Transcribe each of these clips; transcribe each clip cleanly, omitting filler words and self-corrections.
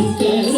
Ni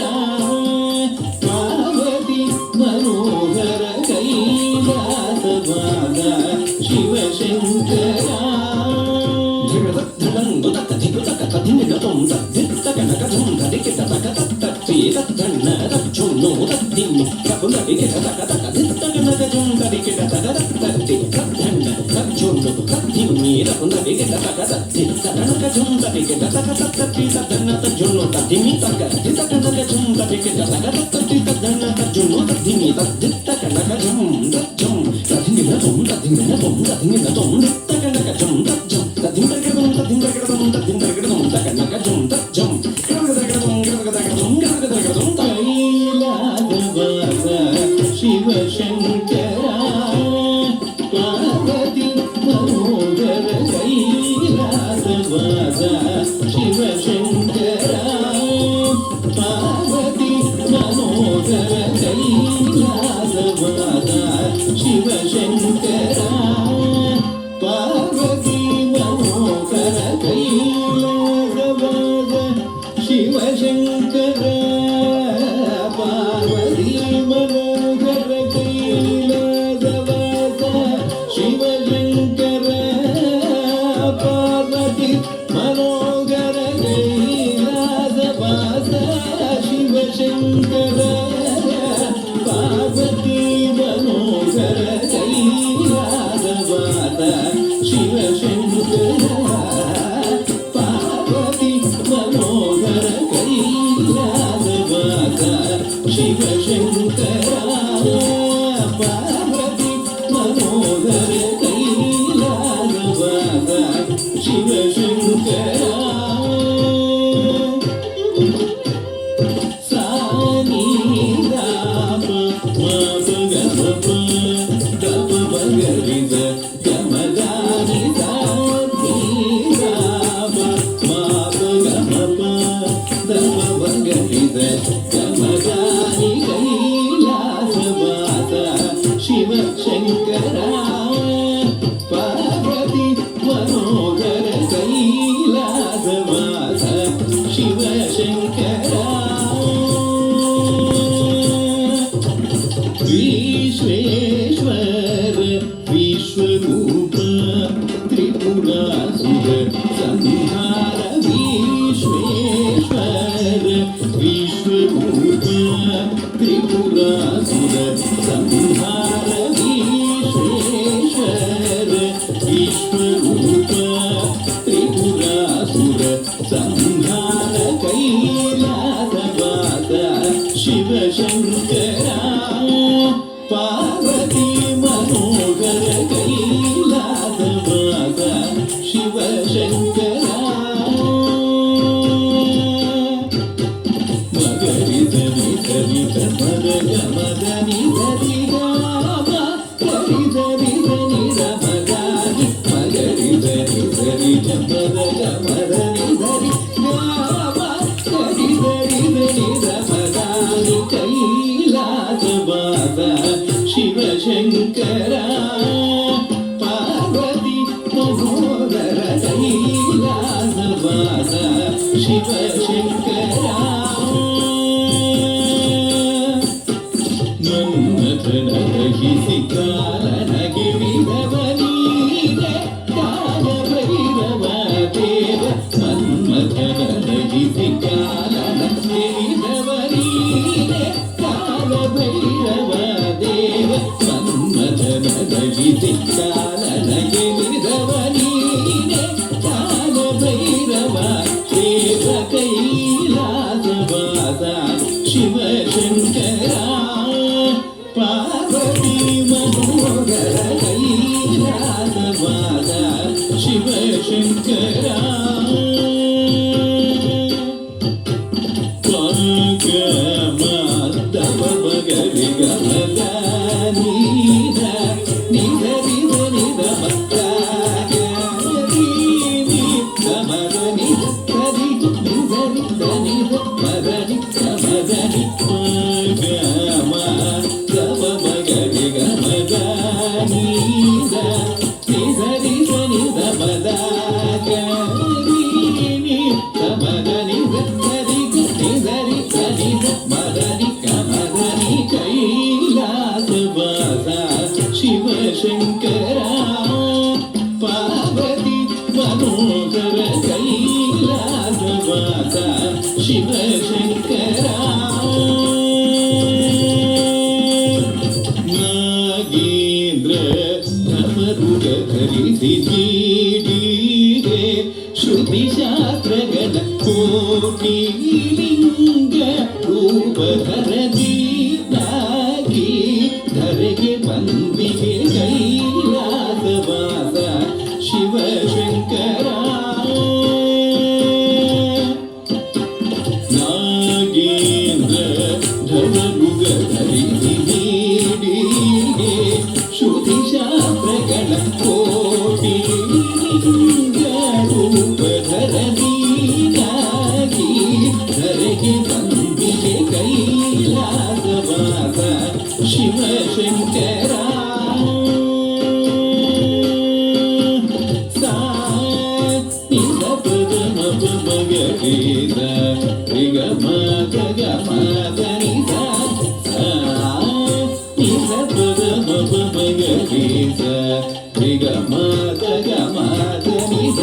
ರೂಪಧರದೀನಾಗಿ ಧರೆಗೆ ಬಂದಿಗೆ ಕೈಲಾಸವಾಸ ಶಿವಶಂಕರ ನಾಗೇಂದ್ರ ಧನುರುಗ ಧರಿಸಿ ನೀಡಿಗೆ ಶ್ರುತಿ ಶಾಸ್ತ್ರಗಳ ಕೋಟಿ ರೂಪಧರದೀನಾಗಿ ಧರೆಗೆ ಬಂದಿಗೆ ಕೈಲಾಸವಾಸ ಶಿವಶಂಕರ ಗೀತ ರಿಗ ಮಗ ಮದ ನಿಧ ನಿಧ ಪದ ಮಗ ಮಗ ಗೀತ ರಿಗ ಮದ ಮದ ನಿಧ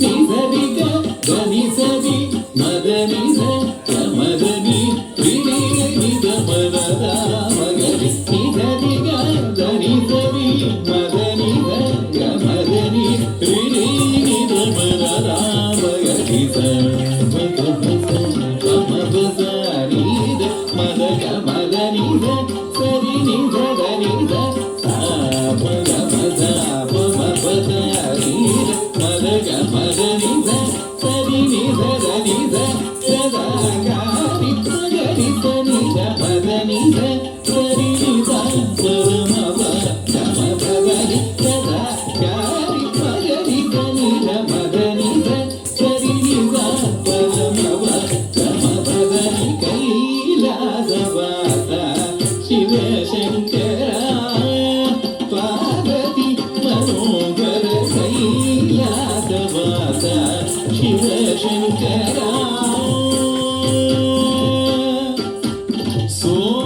ನಿಧ ರಿಗ ಧನಿ ಸರಿ ಮದ ನಿಧ ಮದನಿ ರಿಣಿ ನಿಧ ಮದ ಮಗರಿ ನಿಧ ರಿಗ ಧನಿ ಸರಿ ಮದ ನಿಧ ಮದನಿ ರಿಣಿ ನಿಧ ಮದ ಮಗರಿ ಶಿವಶಂಕರ ಪಾರ್ವತಿ ಮನೋಗರ ಕೈಲಾಸವಾಸ ಶಿವಶಂಕರ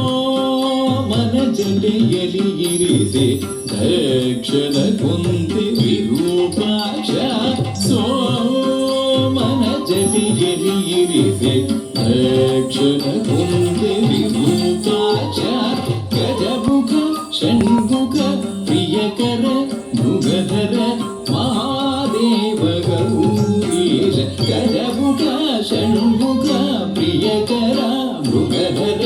ಸೋಮನ ಜಡೆಯಲಿ ಇರಿಸಿ ದಕ್ಷಿಣ ಕುಂತಿ ವಿರೂಪಾಕ್ಷ ಸೋಮನ ಜಡೆಯಲಿ ಇರಿಸಿ ದಕ್ಷಿಣ ಕುಂತಿ ವಿರೂಪಾಕ್ಷ ಗಜಮುಖ ಷಣ್ಮುಖ ಪ್ರಿಯಕರ ಮೃಗಧರ ಮಹಾದೇವ ಗೌರೀಶ ಗಜಮುಖ ಷಣ್ಮುಖ ಪ್ರಿಯಕರ ಮೃಗಧರ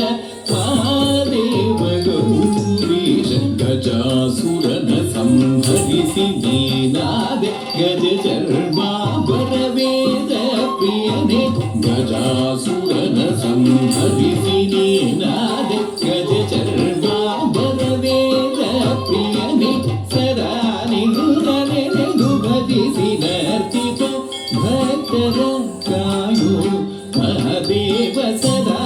ಮಹಾದೇವ ಗೌರೀಶ ಗಜಾಸುರನ ಸಂಹರಿಸಿ ನೀನಾದೆ ಗಜ ಚರ್ಮಾಭರ ವೇದ ಪ್ರಿಯನೆ ಗಜಾಸುರನ ಸಂಹರಿಸಿ ನೀನಾದೆ ಗಜ ಚರ್ಮಾಭರ ವೇದ ಪ್ರಿಯನೆ ಸದಾ ನಿಗುರನೆನೆದು ಭಜಿಸಿ ನರ್ತಿತ ಭಕ್ತರ ಕಾಯೋ ಮಹಾದೇವ ಸದಾ